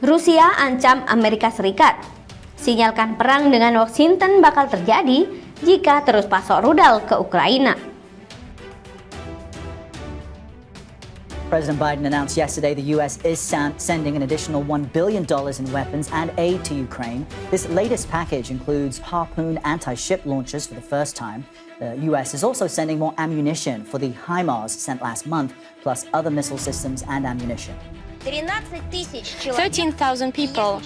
Rusia ancam Amerika Serikat. Sinyalkan perang dengan Washington bakal terjadi jika terus pasok rudal ke Ukraina. President Biden announced yesterday the U.S. is sending an additional $1 billion in weapons and aid to Ukraine. This latest package includes Harpoon anti-ship launchers for the first time. The U.S. is also sending more ammunition for the HIMARS sent last month, plus other missile systems and ammunition. 13,000 people,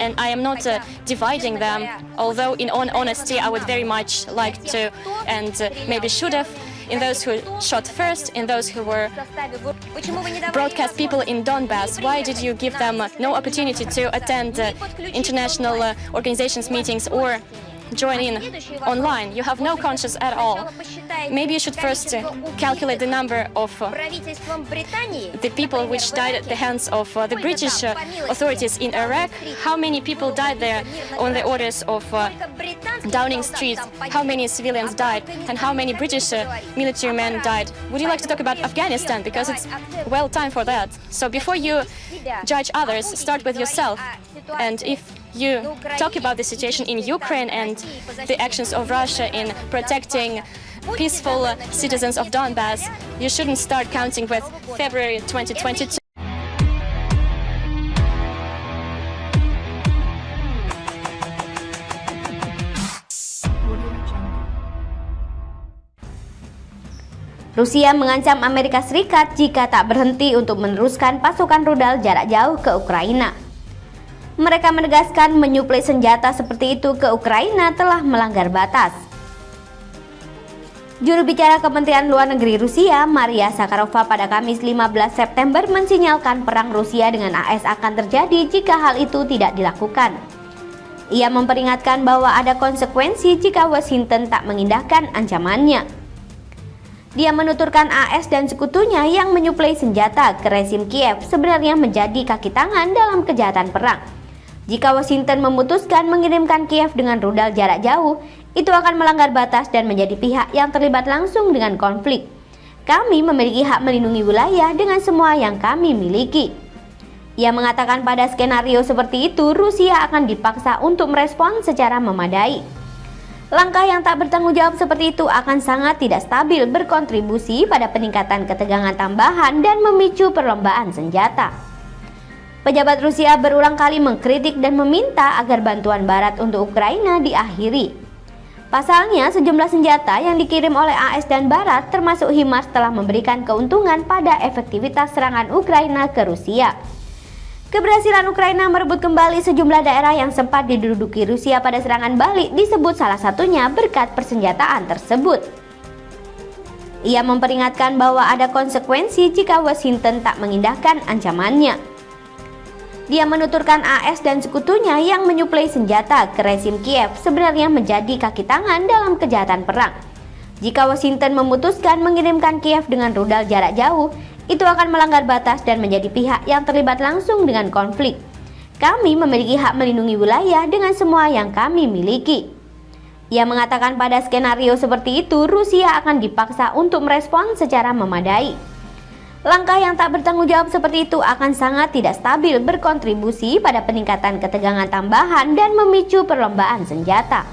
and I am not dividing them, although in all honesty I would very much like to and maybe should have, in those who shot first, in those who were broadcast people in Donbass. Why did you give them no opportunity to attend international organizations meetings or join in online? You have no conscience at all. Maybe you should first calculate the number of the people which died at the hands of the British authorities in Iraq. How many people died there on the orders of Downing Street? How many civilians died? And how many British military men died? Would you like to talk about Afghanistan? Because it's well time for that. So before you judge others, start with yourself. And if you talk about the situation in Ukraine and the actions of Russia in protecting peaceful citizens of Donbass, you shouldn't start counting with February 2022. Rusia mengancam Amerika Serikat jika tak berhenti untuk meneruskan pasukan rudal jarak jauh ke Ukraina. Mereka menegaskan menyuplai senjata seperti itu ke Ukraina telah melanggar batas. Juru bicara Kementerian Luar Negeri Rusia, Maria Zakharova, pada Kamis 15 September mensinyalkan perang Rusia dengan AS akan terjadi jika hal itu tidak dilakukan. Ia memperingatkan bahwa ada konsekuensi jika Washington tak mengindahkan ancamannya. Dia menuturkan AS dan sekutunya yang menyuplai senjata ke rezim Kiev sebenarnya menjadi kaki tangan dalam kejahatan perang. Jika Washington memutuskan mengirimkan Kiev dengan rudal jarak jauh, itu akan melanggar batas dan menjadi pihak yang terlibat langsung dengan konflik. Kami memiliki hak melindungi wilayah dengan semua yang kami miliki. Ia mengatakan pada skenario seperti itu, Rusia akan dipaksa untuk merespons secara memadai. Langkah yang tak bertanggung jawab seperti itu akan sangat tidak stabil, berkontribusi pada peningkatan ketegangan tambahan dan memicu perlombaan senjata. Pejabat Rusia berulang kali mengkritik dan meminta agar bantuan Barat untuk Ukraina diakhiri. Pasalnya, sejumlah senjata yang dikirim oleh AS dan Barat termasuk HIMARS telah memberikan keuntungan pada efektivitas serangan Ukraina ke Rusia. Keberhasilan Ukraina merebut kembali sejumlah daerah yang sempat diduduki Rusia pada serangan balik disebut salah satunya berkat persenjataan tersebut. Ia memperingatkan bahwa ada konsekuensi jika Washington tak mengindahkan ancamannya. Dia menuturkan AS dan sekutunya yang menyuplai senjata ke rezim Kiev sebenarnya menjadi kaki tangan dalam kejahatan perang. Jika Washington memutuskan mengirimkan Kiev dengan rudal jarak jauh, itu akan melanggar batas dan menjadi pihak yang terlibat langsung dengan konflik. Kami memiliki hak melindungi wilayah dengan semua yang kami miliki. Ia mengatakan pada skenario seperti itu, Rusia akan dipaksa untuk merespons secara memadai. Langkah yang tak bertanggung jawab seperti itu akan sangat tidak stabil, berkontribusi pada peningkatan ketegangan tambahan dan memicu perlombaan senjata.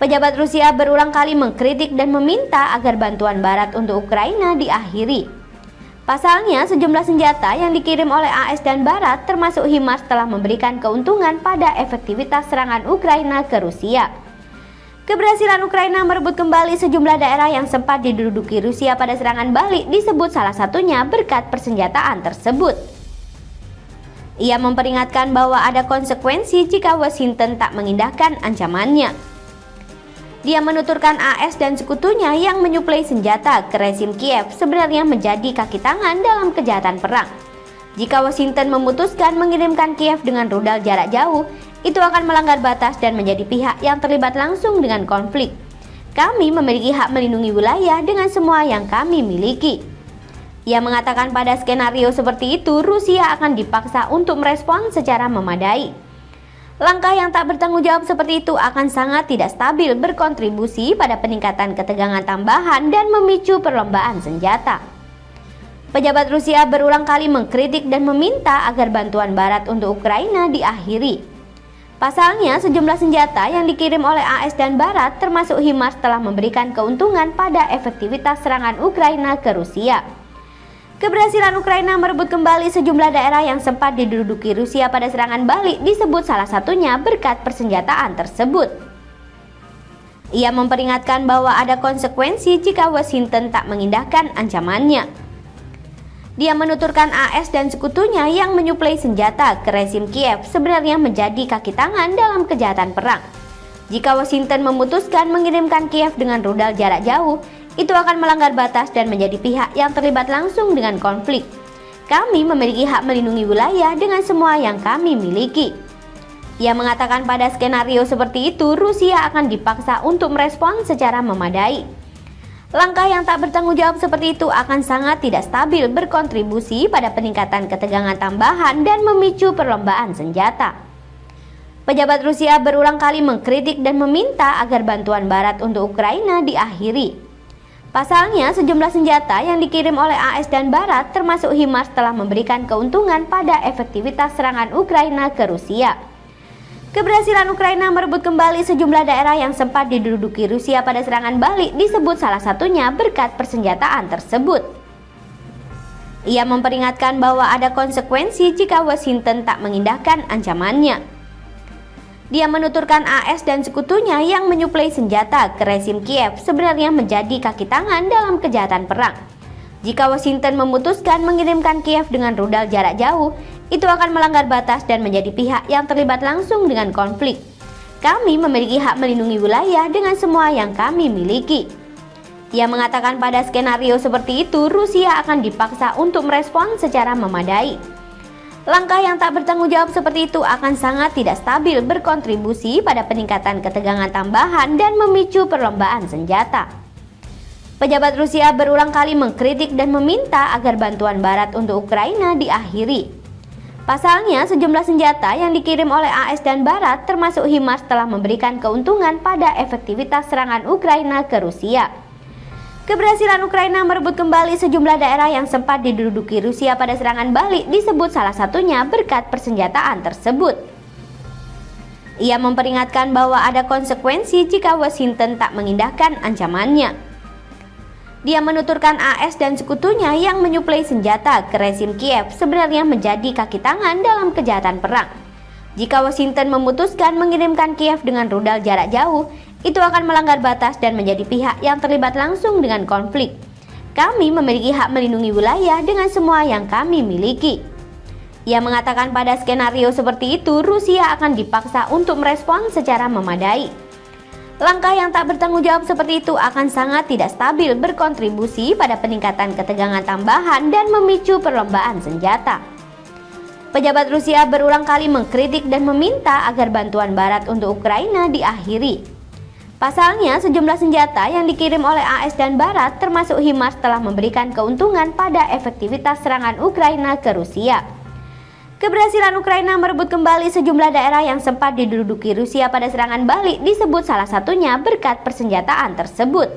Pejabat Rusia berulang kali mengkritik dan meminta agar bantuan Barat untuk Ukraina diakhiri. Pasalnya, sejumlah senjata yang dikirim oleh AS dan Barat termasuk HIMARS telah memberikan keuntungan pada efektivitas serangan Ukraina ke Rusia. Keberhasilan Ukraina merebut kembali sejumlah daerah yang sempat diduduki Rusia pada serangan balik disebut salah satunya berkat persenjataan tersebut. Ia memperingatkan bahwa ada konsekuensi jika Washington tak mengindahkan ancamannya. Dia menuturkan AS dan sekutunya yang menyuplai senjata ke rezim Kiev sebenarnya menjadi kaki tangan dalam kejahatan perang. Jika Washington memutuskan mengirimkan Kiev dengan rudal jarak jauh, itu akan melanggar batas dan menjadi pihak yang terlibat langsung dengan konflik. Kami memiliki hak melindungi wilayah dengan semua yang kami miliki. Ia mengatakan pada skenario seperti itu, Rusia akan dipaksa untuk merespons secara memadai. Langkah yang tak bertanggung jawab seperti itu akan sangat tidak stabil, berkontribusi pada peningkatan ketegangan tambahan dan memicu perlombaan senjata. Pejabat Rusia berulang kali mengkritik dan meminta agar bantuan Barat untuk Ukraina diakhiri. Pasalnya, sejumlah senjata yang dikirim oleh AS dan Barat termasuk HIMARS telah memberikan keuntungan pada efektivitas serangan Ukraina ke Rusia. Keberhasilan Ukraina merebut kembali sejumlah daerah yang sempat diduduki Rusia pada serangan balik disebut salah satunya berkat persenjataan tersebut. Ia memperingatkan bahwa ada konsekuensi jika Washington tak mengindahkan ancamannya. Dia menuturkan AS dan sekutunya yang menyuplai senjata ke rezim Kiev sebenarnya menjadi kaki tangan dalam kejahatan perang. Jika Washington memutuskan mengirimkan Kiev dengan rudal jarak jauh, itu akan melanggar batas dan menjadi pihak yang terlibat langsung dengan konflik. Kami memiliki hak melindungi wilayah dengan semua yang kami miliki. Ia mengatakan pada skenario seperti itu, Rusia akan dipaksa untuk merespon secara memadai. Langkah yang tak bertanggung jawab seperti itu akan sangat tidak stabil, berkontribusi pada peningkatan ketegangan tambahan dan memicu perlombaan senjata. Pejabat Rusia berulang kali mengkritik dan meminta agar bantuan Barat untuk Ukraina diakhiri. Pasalnya, sejumlah senjata yang dikirim oleh AS dan Barat termasuk HIMARS telah memberikan keuntungan pada efektivitas serangan Ukraina ke Rusia. Keberhasilan Ukraina merebut kembali sejumlah daerah yang sempat diduduki Rusia pada serangan balik disebut salah satunya berkat persenjataan tersebut. Ia memperingatkan bahwa ada konsekuensi jika Washington tak mengindahkan ancamannya. Dia menuturkan AS dan sekutunya yang menyuplai senjata ke rezim Kiev sebenarnya menjadi kaki tangan dalam kejahatan perang. Jika Washington memutuskan mengirimkan Kiev dengan rudal jarak jauh, itu akan melanggar batas dan menjadi pihak yang terlibat langsung dengan konflik. Kami memiliki hak melindungi wilayah dengan semua yang kami miliki. Ia mengatakan pada skenario seperti itu, Rusia akan dipaksa untuk merespon secara memadai. Langkah yang tak bertanggung jawab seperti itu akan sangat tidak stabil, berkontribusi pada peningkatan ketegangan tambahan dan memicu perlombaan senjata. Pejabat Rusia berulang kali mengkritik dan meminta agar bantuan Barat untuk Ukraina diakhiri. Pasalnya, sejumlah senjata yang dikirim oleh AS dan Barat termasuk HIMARS telah memberikan keuntungan pada efektivitas serangan Ukraina ke Rusia. Keberhasilan Ukraina merebut kembali sejumlah daerah yang sempat diduduki Rusia pada serangan balik disebut salah satunya berkat persenjataan tersebut. Ia memperingatkan bahwa ada konsekuensi jika Washington tak mengindahkan ancamannya. Dia menuturkan AS dan sekutunya yang menyuplai senjata ke rezim Kiev sebenarnya menjadi kaki tangan dalam kejahatan perang. Jika Washington memutuskan mengirimkan Kiev dengan rudal jarak jauh, itu akan melanggar batas dan menjadi pihak yang terlibat langsung dengan konflik. Kami memiliki hak melindungi wilayah dengan semua yang kami miliki. Ia mengatakan pada skenario seperti itu, Rusia akan dipaksa untuk merespon secara memadai. Langkah yang tak bertanggung jawab seperti itu akan sangat tidak stabil, berkontribusi pada peningkatan ketegangan tambahan dan memicu perlombaan senjata. Pejabat Rusia berulang kali mengkritik dan meminta agar bantuan Barat untuk Ukraina diakhiri. Pasalnya, sejumlah senjata yang dikirim oleh AS dan Barat termasuk HIMARS telah memberikan keuntungan pada efektivitas serangan Ukraina ke Rusia. Keberhasilan Ukraina merebut kembali sejumlah daerah yang sempat diduduki Rusia pada serangan balik disebut salah satunya berkat persenjataan tersebut.